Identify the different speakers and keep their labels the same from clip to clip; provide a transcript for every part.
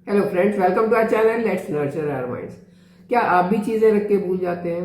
Speaker 1: Hello friends, welcome to our channel let's nurture our minds. क्या आप भी चीज़ें रख के भूल जाते हैं?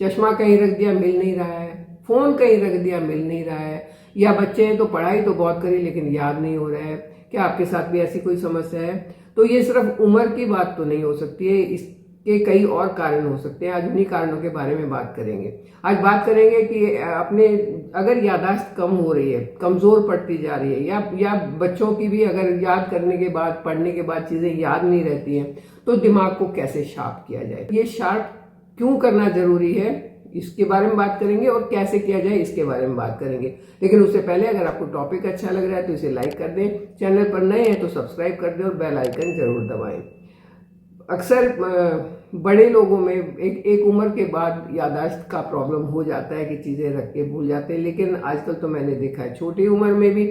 Speaker 1: चश्मा कहीं रख दिया, मिल नहीं रहा है। फ़ोन कहीं रख दिया, मिल नहीं रहा है। या बच्चे हैं तो पढ़ाई तो बहुत करी लेकिन याद नहीं हो रहा है। क्या आपके साथ भी ऐसी कोई समस्या है? तो ये सिर्फ उम्र की बात तो नहीं हो सकती है, इसके कई और कारण हो सकते हैं। आज उन्हीं कारणों के बारे में बात करेंगे। आज बात करेंगे कि अपने अगर याददाश्त कम हो रही है, कमज़ोर पड़ती जा रही है, या बच्चों की भी अगर याद करने के बाद, पढ़ने के बाद चीज़ें याद नहीं रहती हैं, तो दिमाग को कैसे शार्प किया जाए, ये शार्प क्यों करना ज़रूरी है, इसके बारे में बात करेंगे। और कैसे किया जाए इसके बारे में बात करेंगे। लेकिन उससे पहले अगर आपको टॉपिक अच्छा लग रहा है तो इसे लाइक कर दें, चैनल पर नए हैं तो सब्सक्राइब कर दें और बेल आइकन जरूर दबाएं। अक्सर बड़े लोगों में एक उम्र के बाद याददाश्त का प्रॉब्लम हो जाता है कि चीज़ें रख के भूल जाते हैं। लेकिन आजकल तो मैंने देखा है छोटी उम्र में भी,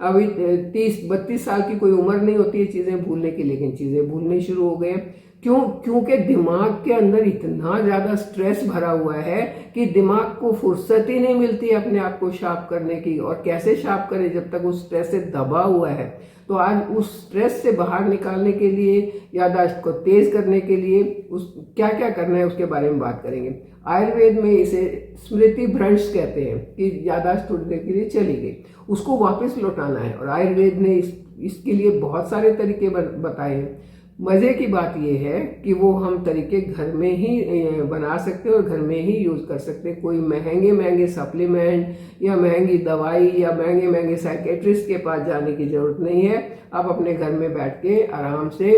Speaker 1: अभी 30-32 साल की कोई उम्र नहीं होती है चीज़ें भूलने की, लेकिन चीज़ें भूलनी शुरू हो गए हैं। क्योंकि दिमाग के अंदर इतना ज़्यादा स्ट्रेस भरा हुआ है कि दिमाग को फुर्सत ही नहीं मिलती अपने आप को शार्प करने की। और कैसे शार्प करे जब तक उस स्ट्रेस से दबा हुआ है। तो आज उस स्ट्रेस से बाहर निकालने के लिए, याददाश्त को तेज करने के लिए उस क्या क्या करना है उसके बारे में बात करेंगे। आयुर्वेद में इसे स्मृति भ्रंश कहते हैं कि याददाश्त थोड़ी देर के लिए चली गई, उसको वापस लौटाना है। और आयुर्वेद ने इसके लिए बहुत सारे तरीके बताए हैं। मज़े की बात यह है कि वो हम तरीके घर में ही बना सकते हैं और घर में ही यूज़ कर सकते हैं। कोई महंगे महंगे सप्लीमेंट या महंगी दवाई या महंगे महंगे साइकेट्रिस्ट के पास जाने की ज़रूरत नहीं है। आप अपने घर में बैठ के आराम से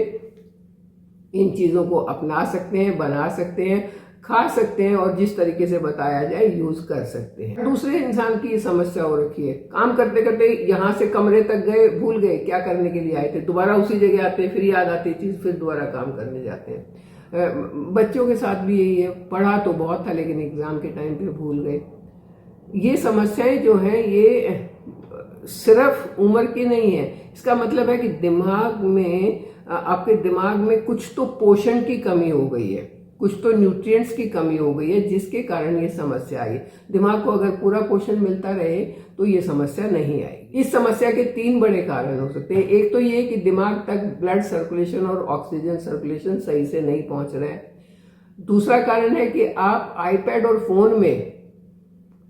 Speaker 1: इन चीज़ों को अपना सकते हैं, बना सकते हैं, खा सकते हैं और जिस तरीके से बताया जाए यूज कर सकते हैं। दूसरे इंसान की समस्या हो रखी है, काम करते करते यहाँ से कमरे तक गए, भूल गए क्या करने के लिए आए थे, दोबारा उसी जगह आते हैं, फिर याद आती चीज, फिर दोबारा काम करने जाते हैं। बच्चों के साथ भी यही है, पढ़ा तो बहुत था लेकिन एग्जाम के टाइम पे भूल गए। ये समस्याएं जो हैं ये सिर्फ उम्र की नहीं है। इसका मतलब है कि दिमाग में, आपके दिमाग में कुछ तो पोषण की कमी हो गई है, कुछ तो न्यूट्रिएंट्स की कमी हो गई है जिसके कारण ये समस्या आई। दिमाग को अगर पूरा पोषण मिलता रहे तो ये समस्या नहीं आएगी। इस समस्या के 3 बड़े कारण हो सकते हैं। एक तो ये कि दिमाग तक ब्लड सर्कुलेशन और ऑक्सीजन सर्कुलेशन सही से नहीं पहुंच रहा है। दूसरा कारण है कि आप आईपैड और फोन में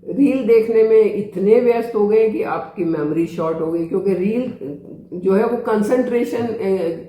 Speaker 1: रील देखने में इतने व्यस्त हो गए कि आपकी मेमोरी शॉर्ट हो गई, क्योंकि रील जो है वो कंसंट्रेशन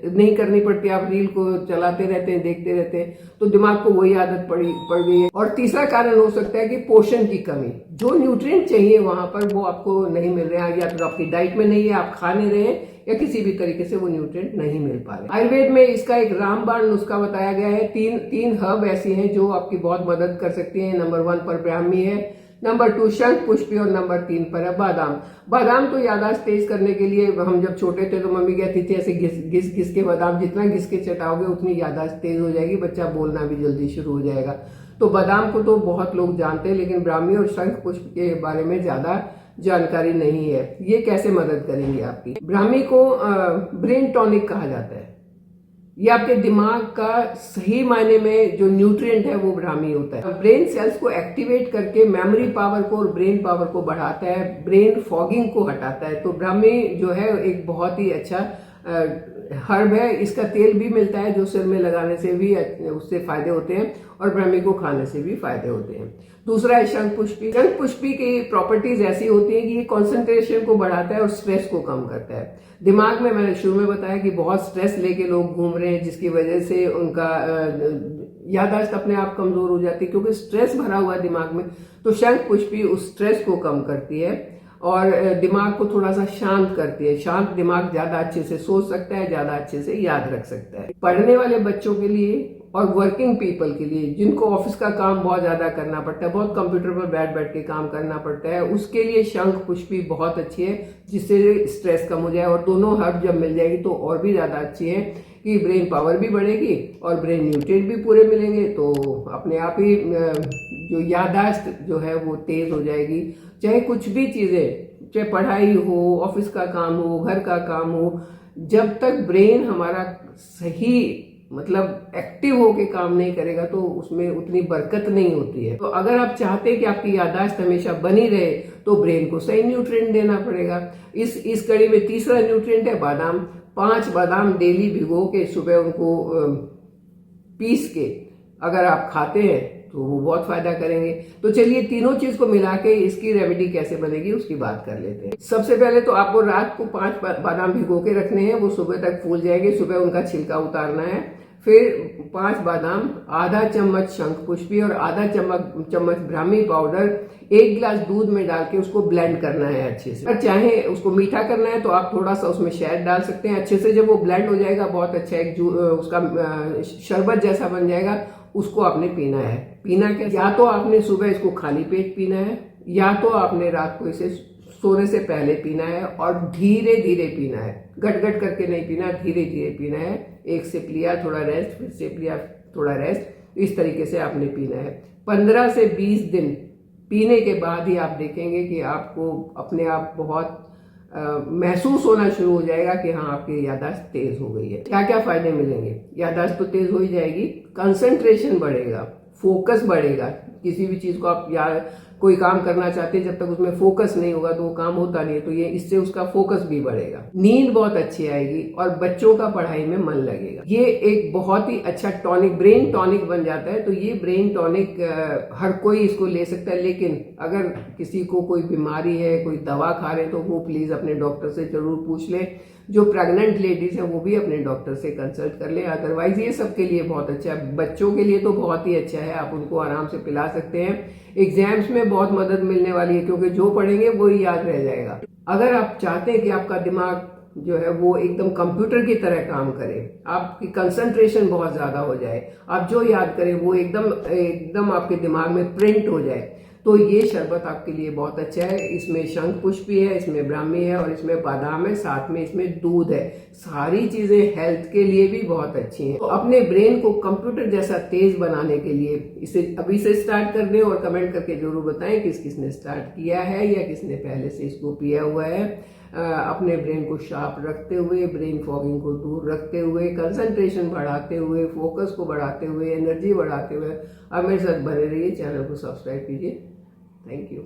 Speaker 1: नहीं करनी पड़ती, आप रील को चलाते रहते हैं, देखते रहते हैं, तो दिमाग को वही आदत पड़ गई है। और तीसरा कारण हो सकता है कि पोषण की कमी, जो न्यूट्रिएंट चाहिए वहां पर वो आपको नहीं मिल रहे हैं, या तो आपकी डाइट में नहीं है, आप खा नहीं रहे हैं, या किसी भी तरीके से वो न्यूट्रिएंट नहीं मिल पा रहे। आयुर्वेद में इसका एक रामबाण नुस्खा बताया गया है। तीन हर्ब ऐसी हैं जो आपकी बहुत मदद कर सकती हैं। नंबर 1 पर ब्राह्मी है, नंबर 2 शंख पुष्पी और नंबर 3 पर है बादाम। बादाम तो याददाश्त तेज करने के लिए, हम जब छोटे थे तो मम्मी कहती थी ऐसे घिस घिस के बादाम, जितना घिस के चटाओगे उतनी याददाश्त तेज हो जाएगी, बच्चा बोलना भी जल्दी शुरू हो जाएगा। तो बादाम को तो बहुत लोग जानते हैं, लेकिन ब्राह्मी और शंख पुष्प के बारे में ज्यादा जानकारी नहीं है। ये कैसे मदद करेंगे आपकी? ब्राह्मी को ब्रेन टॉनिक कहा जाता है। ये आपके दिमाग का सही मायने में जो न्यूट्रिएंट है वो ब्राह्मी होता है। ब्रेन सेल्स को एक्टिवेट करके मेमोरी पावर को और ब्रेन पावर को बढ़ाता है, ब्रेन फॉगिंग को हटाता है। तो ब्राह्मी जो है एक बहुत ही अच्छा हर्ब है। इसका तेल भी मिलता है जो सिर में लगाने से भी उससे फायदे होते हैं, और ब्राह्मी को खाने से भी फायदे होते हैं। दूसरा है शंख पुष्पी। शंख पुष्पी की प्रॉपर्टीज ऐसी होती है कि ये कंसंट्रेशन को बढ़ाता है और स्ट्रेस को कम करता है। दिमाग में, मैंने शुरू में बताया कि बहुत स्ट्रेस लेके लोग घूम रहे हैं, जिसकी वजह से उनका याददाश्त अपने आप कमजोर हो जाती है, क्योंकि स्ट्रेस भरा हुआ है दिमाग में। तो शंख पुष्पी उस स्ट्रेस को कम करती है और दिमाग को थोड़ा सा शांत करती है। शांत दिमाग ज्यादा अच्छे से सोच सकता है, ज्यादा अच्छे से याद रख सकता है। पढ़ने वाले बच्चों के लिए और वर्किंग पीपल के लिए, जिनको ऑफिस का काम बहुत ज्यादा करना पड़ता है, बहुत कंप्यूटर पर बैठ बैठ के काम करना पड़ता है, उसके लिए शंख पुष्पी बहुत अच्छी है, जिससे स्ट्रेस कम हो जाए। और दोनों हर्ब जब मिल जाएगी तो और भी ज्यादा अच्छी है कि ब्रेन पावर भी बढ़ेगी और ब्रेन न्यूट्रिएंट भी पूरे मिलेंगे, तो अपने आप ही जो याददाश्त जो है वो तेज हो जाएगी। चाहे कुछ भी चीजें, चाहे पढ़ाई हो, ऑफिस का काम हो, घर का काम हो, जब तक ब्रेन हमारा सही मतलब एक्टिव होके काम नहीं करेगा तो उसमें उतनी बरकत नहीं होती है। तो अगर आप चाहते हैं कि आपकी याददाश्त हमेशा बनी रहे तो ब्रेन को सही न्यूट्रिएंट देना पड़ेगा। इस कड़ी में तीसरा न्यूट्रिएंट है बादाम। 5 बादाम डेली भिगो के सुबह उनको पीस के अगर आप खाते हैं तो वो बहुत फायदा करेंगे। तो चलिए तीनों चीज को मिला के इसकी रेमेडी कैसे बनेगी उसकी बात कर लेते हैं। सबसे पहले तो आपको रात को 5 बादाम भिगो के रखने हैं, वो सुबह तक फूल जाएंगे, सुबह उनका छिलका उतारना है। फिर 5 बादाम, आधा चम्मच शंख पुष्पी और आधा चम्मच ब्राह्मी पाउडर 1 गिलास दूध में डाल के उसको ब्लेंड करना है अच्छे से। अगर चाहे उसको मीठा करना है तो आप थोड़ा सा उसमें शहद डाल सकते हैं। अच्छे से जब वो ब्लेंड हो जाएगा, बहुत अच्छा एक उसका शरबत जैसा बन जाएगा, उसको आपने पीना है। पीना कैसे? या तो आपने सुबह इसको खाली पेट पीना है, या तो आपने रात को इसे सोने से पहले पीना है और धीरे धीरे पीना है। गट गट करके नहीं पीना, धीरे धीरे पीना है। 1 सिप लिया, थोड़ा रेस्ट, फिर सिप लिया, थोड़ा रेस्ट, इस तरीके से आपने पीना है। 15 से 20 दिन पीने के बाद ही आप देखेंगे कि आपको अपने आप बहुत महसूस होना शुरू हो जाएगा कि हाँ, आपकी याददाश्त तेज हो गई है। क्या क्या फायदे मिलेंगे? याददाश्त तो तेज हो ही जाएगी, कंसंट्रेशन बढ़ेगा, फोकस बढ़ेगा। किसी भी चीज को आप या कोई काम करना चाहते हैं, जब तक उसमें फोकस नहीं होगा तो वो काम होता नहीं है। तो ये इससे उसका फोकस भी बढ़ेगा, नींद बहुत अच्छी आएगी और बच्चों का पढ़ाई में मन लगेगा। ये एक बहुत ही अच्छा टॉनिक, ब्रेन टॉनिक बन जाता है। तो ये ब्रेन टॉनिक हर कोई इसको ले सकता है, लेकिन अगर किसी को कोई बीमारी है, कोई दवा खा रहे हैं, तो वो प्लीज अपने डॉक्टर से जरूर पूछ लें। जो प्रेग्नेंट लेडीज हैं वो भी अपने डॉक्टर से कंसल्ट कर लें। अदरवाइज ये सबके लिए बहुत अच्छा है। बच्चों के लिए तो बहुत ही अच्छा है, आप उनको आराम से पिला सकते हैं। एग्जाम्स में बहुत मदद मिलने वाली है, क्योंकि जो पढ़ेंगे वो ही याद रह जाएगा। अगर आप चाहते हैं कि आपका दिमाग जो है वो एकदम कंप्यूटर की तरह काम करे, आपकी कंसंट्रेशन बहुत ज्यादा हो जाए, आप जो याद करें वो एकदम आपके दिमाग में प्रिंट हो जाए, तो ये शरबत आपके लिए बहुत अच्छा है। इसमें शंख पुष्पी है, इसमें ब्राह्मी है और इसमें बादाम है, साथ में इसमें दूध है। सारी चीजें हेल्थ के लिए भी बहुत अच्छी हैं। तो अपने ब्रेन को कंप्यूटर जैसा तेज बनाने के लिए इसे अभी से स्टार्ट कर दें और कमेंट करके जरूर बताएं किस किसने स्टार्ट किया है या किसने पहले से इसको पिया हुआ है। अपने ब्रेन को शार्प रखते हुए, ब्रेन फॉगिंग को दूर रखते हुए, कंसंट्रेशन बढ़ाते हुए, फोकस को बढ़ाते हुए, एनर्जी बढ़ाते हुए आप मेरे साथ बने रहिए। चैनल को सब्सक्राइब कीजिए। Thank you.